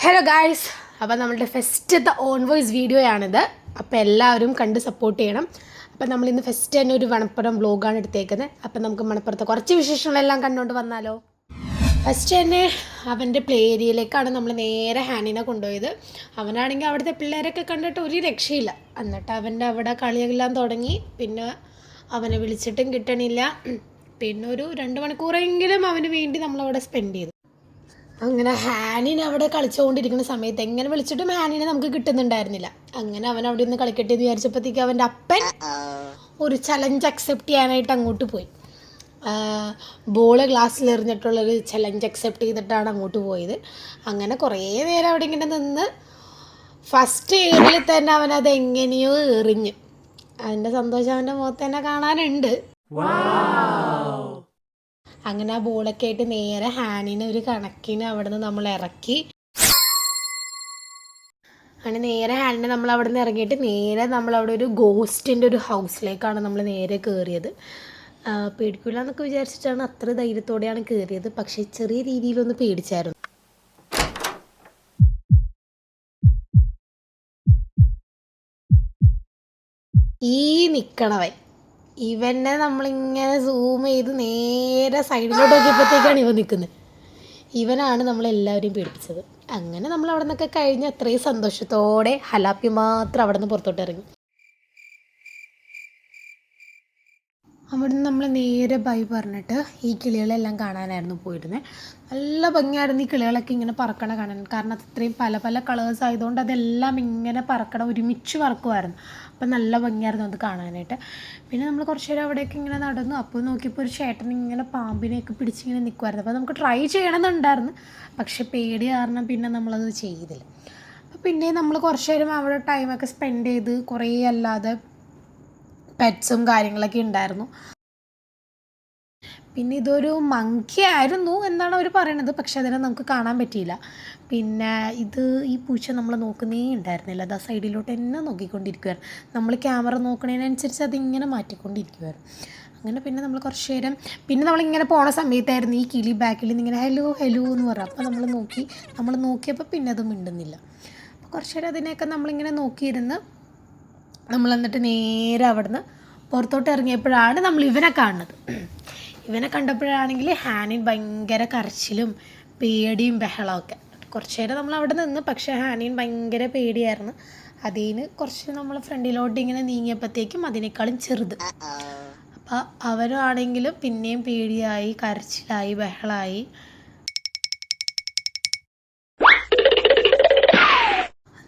Hello guys, അപ്പോൾ നമ്മളുടെ ഫസ്റ്റത്തെ ഓൺ വോയിസ് വീഡിയോ ആണിത്. അപ്പോൾ എല്ലാവരും കണ്ട് സപ്പോർട്ട് ചെയ്യണം. അപ്പോൾ നമ്മളിന്ന് ഫസ്റ്റ് തന്നെ ഒരു മണപ്പുറം വ്ലോഗാണ് എടുത്തേക്കുന്നത്. അപ്പോൾ നമുക്ക് മണപ്പുറത്തെ കുറച്ച് വിശേഷങ്ങളെല്ലാം കണ്ടുകൊണ്ട് വന്നാലോ. ഫസ്റ്റ് തന്നെ അവൻ്റെ പ്ലേ ഏരിയയിലേക്കാണ് നമ്മൾ നേരെ ഹാനിനെ കൊണ്ടുപോയത്. അവനാണെങ്കിൽ അവിടുത്തെ പിള്ളേരൊക്കെ കണ്ടിട്ട് ഒരു രക്ഷയില്ല. എന്നിട്ട് അവൻ്റെ അവിടെ കളിയെല്ലാം തുടങ്ങി. പിന്നെ അവനെ വിളിച്ചിട്ടും കിട്ടണില്ല. പിന്നെ ഒരു 2 മണിക്കൂറെങ്കിലും അവന് വേണ്ടി നമ്മളവിടെ സ്പെൻഡ് ചെയ്തു. അങ്ങനെ ഹാനിനെ അവിടെ കളിച്ചുകൊണ്ടിരിക്കുന്ന സമയത്ത് എങ്ങനെ വിളിച്ചിട്ടും ഹാനിനെ നമുക്ക് കിട്ടുന്നുണ്ടായിരുന്നില്ല. അങ്ങനെ അവൻ അവിടെ നിന്ന് കളിക്കട്ടെ എന്ന് വിചാരിച്ചപ്പോഴത്തേക്ക് അവൻ്റെ അപ്പൻ ഒരു ചലഞ്ച് അക്സെപ്റ്റ് ചെയ്യാനായിട്ട് അങ്ങോട്ട് പോയി. ബോള് ഗ്ലാസ്സിൽ എറിഞ്ഞിട്ടുള്ളൊരു ചലഞ്ച് അക്സെപ്റ്റ് ചെയ്തിട്ടാണ് അങ്ങോട്ട് പോയത്. അങ്ങനെ കുറേ നേരം അവിടെ ഇങ്ങനെ നിന്ന് ഫസ്റ്റ് ഏറിൽ തന്നെ അവനത് എങ്ങനെയോ എറിഞ്ഞു. അതിൻ്റെ സന്തോഷം അവൻ്റെ മുഖത്ത് തന്നെ കാണാനുണ്ട്. അങ്ങനെ ആ ബോളൊക്കെ ആയിട്ട് നേരെ ഹാനിനെ ഒരു കണക്കിന് അവിടെ നിന്ന് നമ്മൾ ഇറക്കി. അങ്ങനെ നേരെ ഹാനിനെ നമ്മൾ അവിടെ നിന്ന് ഇറങ്ങിയിട്ട് നേരെ നമ്മളവിടെ ഒരു ഗോസ്റ്റിൻ്റെ ഒരു ഹൗസിലേക്കാണ് നമ്മൾ നേരെ കയറിയത്. പേടിക്കില്ല എന്നൊക്കെ വിചാരിച്ചിട്ടാണ് അത്ര ധൈര്യത്തോടെയാണ് കയറിയത്. പക്ഷേ ചെറിയ രീതിയിലൊന്ന് പേടിച്ചായിരുന്നു. ഈ നിൽക്കണവൻ ഇവനെ നമ്മളിങ്ങനെ സൂം ചെയ്ത് നേരെ സൈഡിലോട്ട് നോക്കിയപ്പോഴത്തേക്കാണ് ഇവൻ നിൽക്കുന്നത്. ഇവനാണ് നമ്മളെല്ലാവരെയും പേടിപ്പിച്ചത്. അങ്ങനെ നമ്മൾ അവിടെ നിന്നൊക്കെ കഴിഞ്ഞ് അത്രയും സന്തോഷത്തോടെ ഹലാപ്പി മാത്രം അവിടെ നിന്ന് പുറത്തോട്ട് ഇറങ്ങി. അവിടെ നിന്ന് നമ്മൾ നേരെ ബൈ പറഞ്ഞിട്ട് ഈ കിളികളെല്ലാം കാണാനായിരുന്നു പോയിരുന്നത്. നല്ല ഭംഗിയായിരുന്നു ഈ കിളികളൊക്കെ ഇങ്ങനെ പറക്കണ കാണാൻ. കാരണം അത്രയും പല പല കളേഴ്സ് ആയതുകൊണ്ട് അതെല്ലാം ഇങ്ങനെ പറക്കണം, ഒരുമിച്ച് പറക്കുമായിരുന്നു. അപ്പം നല്ല ഭംഗിയായിരുന്നു അത് കാണാനായിട്ട്. പിന്നെ നമ്മൾ കുറച്ച് നേരം അവിടെയൊക്കെ ഇങ്ങനെ നടന്നു. അപ്പോൾ നോക്കിയപ്പോൾ ഒരു ചേട്ടൻ ഇങ്ങനെ പാമ്പിനെയൊക്കെ പിടിച്ചിങ്ങനെ നിൽക്കുമായിരുന്നു. അപ്പോൾ നമുക്ക് ട്രൈ ചെയ്യണമെന്നുണ്ടായിരുന്നു. പക്ഷെ പേടി കാരണം പിന്നെ നമ്മളത് ചെയ്തില്ല. അപ്പോൾ പിന്നെ നമ്മൾ കുറച്ച് നേരം അവിടെ ടൈമൊക്കെ സ്പെൻഡ് ചെയ്ത് കുറേ അല്ലാതെ പെറ്റ്സും കാര്യങ്ങളൊക്കെ ഉണ്ടായിരുന്നു. പിന്നെ ഇതൊരു മങ്കി ആയിരുന്നു എന്നാണ് അവർ പറയണത്. പക്ഷെ അതിനെ നമുക്ക് കാണാൻ പറ്റിയില്ല. പിന്നെ ഈ പൂച്ച നമ്മൾ നോക്കുന്നേ ഉണ്ടായിരുന്നില്ല. അത് ആ സൈഡിലോട്ട് തന്നെ നോക്കിക്കൊണ്ടിരിക്കുമായിരുന്നു. നമ്മൾ ക്യാമറ നോക്കണതിനനുസരിച്ച് അതിങ്ങനെ മാറ്റിക്കൊണ്ടിരിക്കുമായിരുന്നു. അങ്ങനെ പിന്നെ നമ്മൾ കുറച്ച് നേരം പിന്നെ നമ്മളിങ്ങനെ പോണ സമയത്തായിരുന്നു ഈ കിളി ബാക്കിൽ നിന്ന് ഇങ്ങനെ ഹലോ ഹലോ എന്ന് പറഞ്ഞു. അപ്പോൾ നമ്മൾ നോക്കിയപ്പോൾ പിന്നെ അത് മിണ്ടുന്നില്ല. അപ്പോൾ കുറച്ച് നേരം അതിനെയൊക്കെ നമ്മളിങ്ങനെ നോക്കിയിരുന്ന് നമ്മൾ എന്നിട്ട് നേരെ അവിടുന്ന് പുറത്തോട്ട് ഇറങ്ങിയപ്പോഴാണ് നമ്മൾ ഇവനെ കാണുന്നത്. ഇവനെ കണ്ടപ്പോഴാണെങ്കിൽ ഹാനിൻ ഭയങ്കര കരച്ചിലും പേടിയും ബഹളമൊക്കെ. കുറച്ച് നേരം നമ്മൾ അവിടെ നിന്ന്. പക്ഷേ ഹാനിൻ ഭയങ്കര പേടിയായിരുന്നു. അതിന് കുറച്ച് നമ്മൾ ഫ്രണ്ടിലോട്ട് ഇങ്ങനെ നീങ്ങിയപ്പോഴത്തേക്കും അതിനേക്കാളും ചെറുത്. അപ്പോൾ അവരാണെങ്കിലും പിന്നെയും പേടിയായി, കരച്ചിലായി, ബഹളമായി.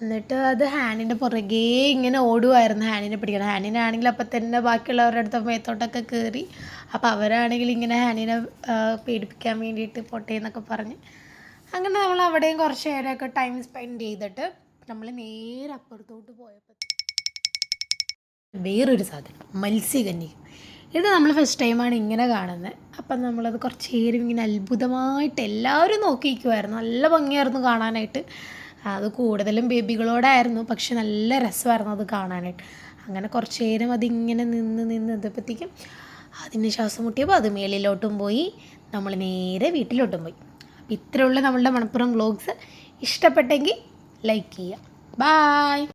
എന്നിട്ട് അത് ഹാനിൻ്റെ പുറകെ ഇങ്ങനെ ഓടുമായിരുന്നു ഹാനിനെ പിടിക്കണം. ഹാനിനാണെങ്കിൽ അപ്പം തന്നെ ബാക്കിയുള്ളവരുടെ അടുത്ത മേത്തോട്ടൊക്കെ കയറി. അപ്പോൾ അവരാണെങ്കിൽ ഇങ്ങനെ ഹാനിനെ പേടിപ്പിക്കാൻ വേണ്ടിയിട്ട് പോട്ടെ എന്നൊക്കെ പറഞ്ഞ് അങ്ങനെ നമ്മൾ അവിടെയും കുറച്ച് നേരമൊക്കെ ടൈം സ്പെൻഡ് ചെയ്തിട്ട് നമ്മൾ നേരെ അപ്പുറത്തോട്ട് പോയപ്പോൾ വേറൊരു സാധനം മത്സ്യകന്യക. ഇത് നമ്മൾ ഫസ്റ്റ് ടൈമാണ് ഇങ്ങനെ കാണുന്നത്. അപ്പം നമ്മളത് കുറച്ച് നേരം ഇങ്ങനെ അത്ഭുതമായിട്ട് എല്ലാവരും നോക്കിയിരിക്കുമായിരുന്നു. നല്ല ഭംഗിയായിരുന്നു കാണാനായിട്ട്. അത് കൂടുതലും ബേബികളോടായിരുന്നു. പക്ഷെ നല്ല രസമായിരുന്നു അത് കാണാനായിട്ട്. അങ്ങനെ കുറച്ച് നേരം അതിങ്ങനെ നിന്ന് ഇതപ്പോഴത്തേക്കും അതിന് ശ്വാസം മുട്ടിയപ്പോൾ അത് മേളിലോട്ടും പോയി. നമ്മൾ നേരെ വീട്ടിലോട്ടും പോയി. അപ്പോൾ ഇത്രയുള്ള നമ്മളുടെ മണപ്പുറം വ്ളോഗ്സ് ഇഷ്ടപ്പെട്ടെങ്കിൽ ലൈക്ക് ചെയ്യുക. ബായ്.